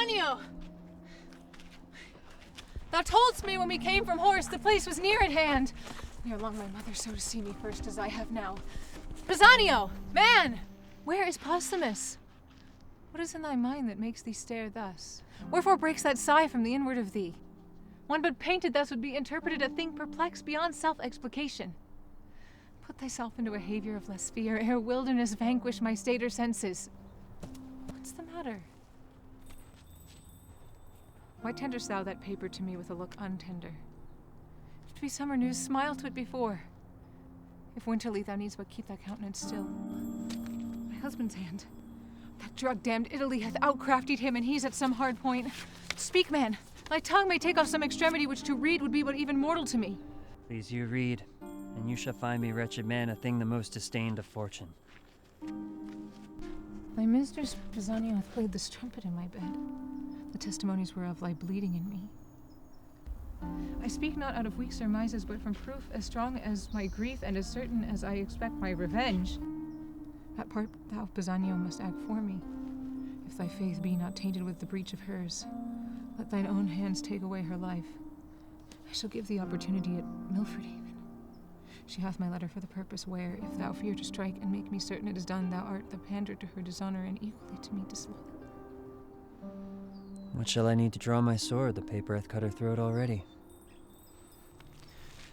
Pisanio! Thou toldst me when we came from horse the place was near at hand. Ere long my mother so to see me first as I have now. Pisanio! Man! Where is Posthumus? What is in thy mind that makes thee stare thus? Wherefore breaks that sigh from the inward of thee? One but painted thus would be interpreted a thing perplexed beyond self-explication. Put thyself into a behavior of less fear, ere wilderness vanquish my stater senses. What's the matter? Why tenderest thou that paper to me with a look untender? If 'twill be summer news, smile to it before. If winterly, thou needst but keep thy countenance still. My husband's hand. That drug-damned Italy hath outcraftied him, and he's at some hard point. Speak, man. Thy tongue may take off some extremity which to read would be but even mortal to me. Please you read, and you shall find me, wretched man, a thing the most disdained of fortune. Thy mistress Pisanio hath played this trumpet in my bed. The testimonies whereof lie bleeding in me. I speak not out of weak surmises, but from proof as strong as my grief and as certain as I expect my revenge. That part thou, Pisanio, must act for me. If thy faith be not tainted with the breach of hers, let thine own hands take away her life. I shall give thee opportunity at Milford even. She hath my letter for the purpose where, if thou fear to strike and make me certain it is done, thou art the pander to her dishonor and equally to me disloyal. What shall I need to draw my sword? The paper hath cut her throat already.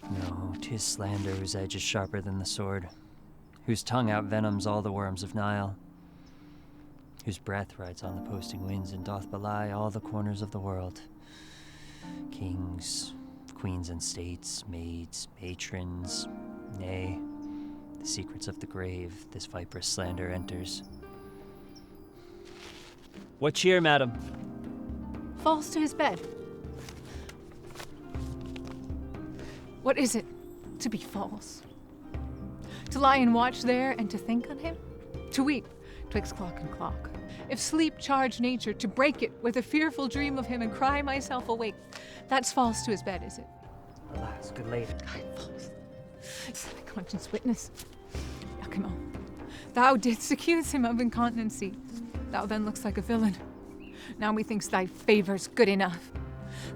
No, 'tis slander whose edge is sharper than the sword, whose tongue outvenoms all the worms of Nile, whose breath rides on the posting winds and doth belie all the corners of the world. Kings, queens and states, maids, matrons, nay, the secrets of the grave this viperous slander enters. What cheer, madam? Falls to his bed. What is it to be false? To lie and watch there and to think on him? To weep twixt clock and clock. If sleep charge nature, to break it with a fearful dream of him and cry myself awake. That's false to his bed, is it? Alas, good lady. I'm false. Set a conscience witness. Iachimo, thou didst accuse him of incontinency. Thou then lookst like a villain. Now methinks thy favor's good enough.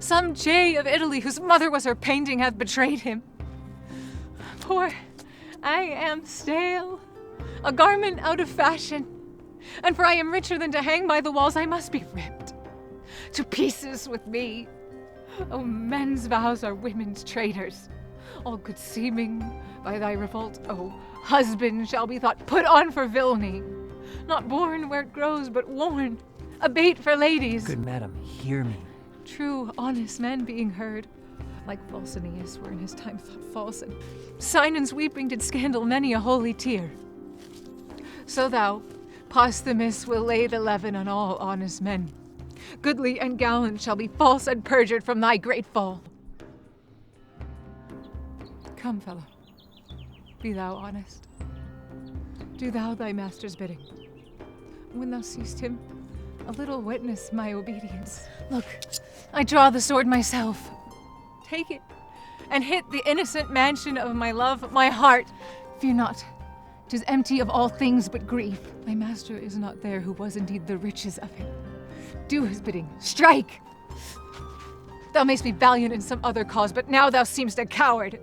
Some jay of Italy, whose mother was her painting, hath betrayed him. Poor, I am stale, a garment out of fashion. And for I am richer than to hang by the walls, I must be ripped to pieces with me. Oh, men's vows are women's traitors. All good seeming by thy revolt, oh, husband shall be thought put on for villainy. Not born where it grows, but worn, a bait for ladies. Good madam, hear me. True, honest men being heard, like false Aeneas were in his time thought false, and Sinon's weeping did scandal many a holy tear. So thou, Posthumus, will lay the leaven on all honest men. Goodly and gallant shall be false and perjured from thy great fall. Come, fellow, be thou honest. Do thou thy master's bidding. When thou seest him, a little witness my obedience. Look, I draw the sword myself. Take it, and hit the innocent mansion of my love, my heart. Fear not, 'tis empty of all things but grief. Thy master is not there who was indeed the riches of him. Do his bidding, strike! Thou mayst be valiant in some other cause, but now thou seemst a coward.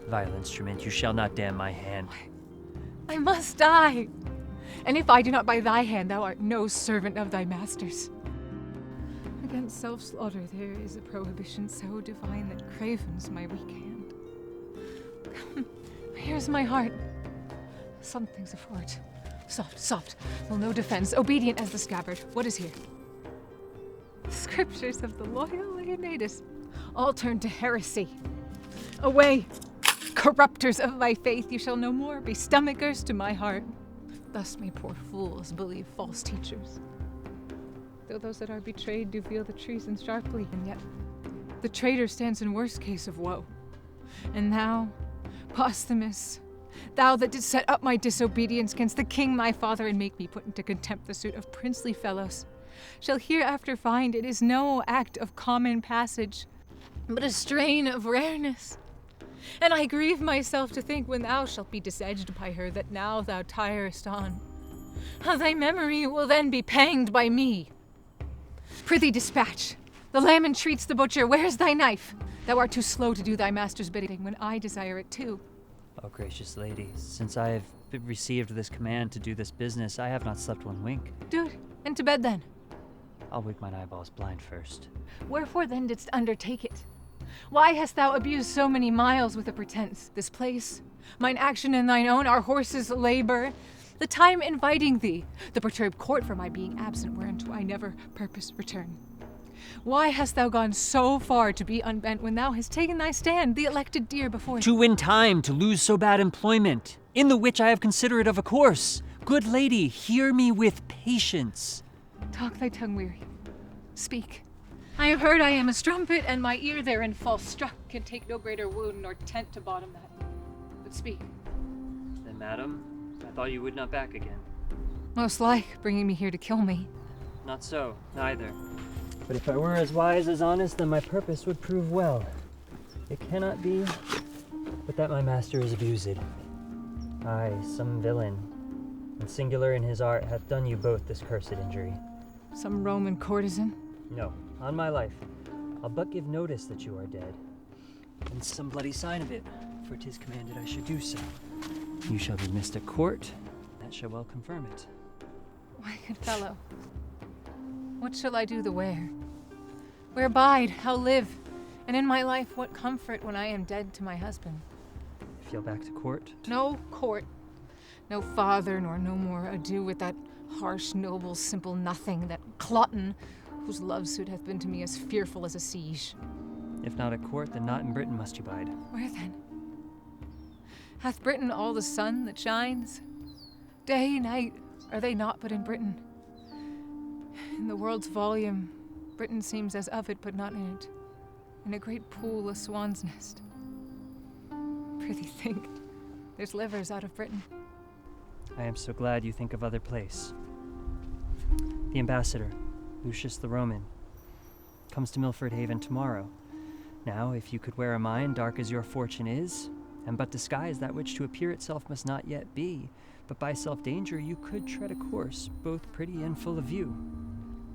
Vile instrument, you shall not damn my hand. I must die. And if I do not by thy hand, thou art no servant of thy master's. Against self-slaughter there is a prohibition so divine that cravens my weak hand. Come, here's my heart. Something's afoot. Soft, soft, will no defense, obedient as the scabbard. What is here? Scriptures of the loyal Leonidas, all turned to heresy. Away, corrupters of my faith, you shall no more be stomachers to my heart. Thus may poor fools believe false teachers. Though those that are betrayed do feel the treason sharply, and yet the traitor stands in worst case of woe. And thou, Posthumus, thou that didst set up my disobedience against the king my father and make me put into contempt the suit of princely fellows, shall hereafter find it is no act of common passage, but a strain of rareness. And I grieve myself to think when thou shalt be disedged by her that now thou tirest on, how thy memory will then be panged by me. Prithee dispatch. The lamb entreats the butcher. Where's thy knife? Thou art too slow to do thy master's bidding when I desire it too. O gracious lady, since I have received this command to do this business, I have not slept one wink. Do it, and to bed then. I'll wake mine eyeballs blind first. Wherefore then didst undertake it? Why hast thou abused so many miles with a pretense? This place, mine action and thine own, our horses' labor, the time inviting thee, the perturbed court for my being absent, whereunto I never purpose return. Why hast thou gone so far to be unbent when thou hast taken thy stand, the elected deer before thee? To win time, to lose so bad employment, in the which I have considerate of a course. Good lady, hear me with patience. Talk thy tongue weary. Speak. I have heard I am a strumpet, and my ear therein false struck can take no greater wound nor tent to bottom that. But speak. Then, madam, I thought you would not back again. Most like bringing me here to kill me. Not so, neither. But if I were as wise as honest, then my purpose would prove well. It cannot be but that my master is abused. Aye, some villain, and singular in his art, hath done you both this cursed injury. Some Roman courtesan? No, on my life, I'll but give notice that you are dead, and some bloody sign of it, for 'tis commanded I should do so. You shall be missed at court, that shall well confirm it. Why, good fellow, what shall I do the where? Where bide, how live, and in my life what comfort when I am dead to my husband? Feel back to court? No court, no father, nor no more ado with that harsh, noble, simple nothing, that Cloten, whose love suit hath been to me as fearful as a siege. If not at court, then not in Britain must you bide. Where then? Hath Britain all the sun that shines? Day, night, are they not but in Britain? In the world's volume, Britain seems as of it, but not in it. In a great pool, a swan's nest. Prithee think, there's livers out of Britain. I am so glad you think of other place. The ambassador, Lucius the Roman, comes to Milford Haven tomorrow. Now, if you could wear a mind dark as your fortune is, and but disguise that which to appear itself must not yet be, but by self-danger you could tread a course, both pretty and full of view.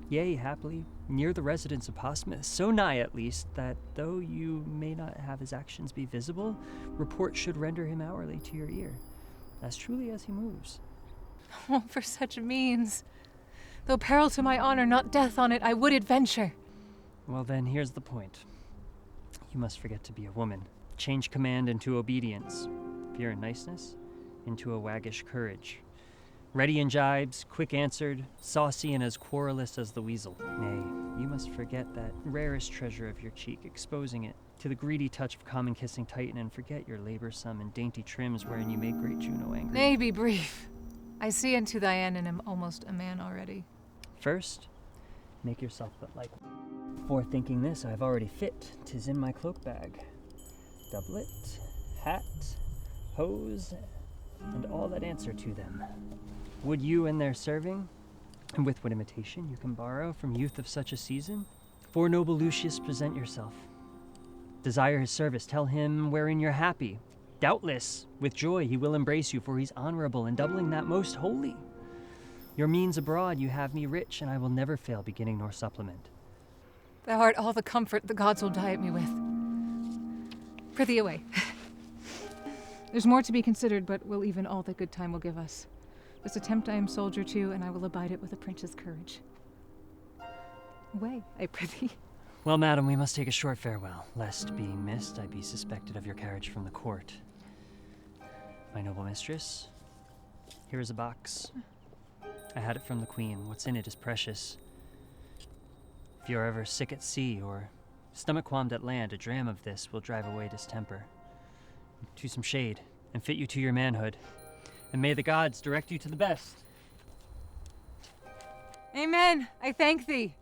Yea, haply, near the residence of Posthumus, so nigh at least, that though you may not have his actions be visible, report should render him hourly to your ear, as truly as he moves. Oh, for such means. Though peril to my honor, not death on it, I would adventure. Well then, here's the point. You must forget to be a woman. Change command into obedience. Fear and niceness into a waggish courage. Ready in jibes, quick answered, saucy and as querulous as the weasel. Nay, you must forget that rarest treasure of your cheek, exposing it to the greedy touch of common kissing Titan, and forget your laborsome and dainty trims wherein you made great Juno angry. Nay, be brief. I see unto thy end and am almost a man already. First, make yourself but like one. For thinking this, I have already fit. 'Tis in my cloak bag. Doublet, hat, hose, and all that answer to them. Would you in their serving, and with what imitation you can borrow from youth of such a season? For noble Lucius, present yourself. Desire his service, tell him wherein you're happy. Doubtless, with joy he will embrace you, for he's honorable, and doubling that most holy. Your means abroad, you have me rich, and I will never fail beginning nor supplement. Thou art all the comfort the gods will diet me with. Prithee away. There's more to be considered, but will even all that good time will give us. This attempt I am soldier to, and I will abide it with a prince's courage. Away, I prithee. Well, madam, we must take a short farewell, lest, being missed, I be suspected of your carriage from the court. My noble mistress, here is a box. I had it from the queen. What's in it is precious. If you're ever sick at sea or stomach-qualmed at land, a dram of this will drive away distemper. To some shade, and fit you to your manhood. And may the gods direct you to the best. Amen. I thank thee.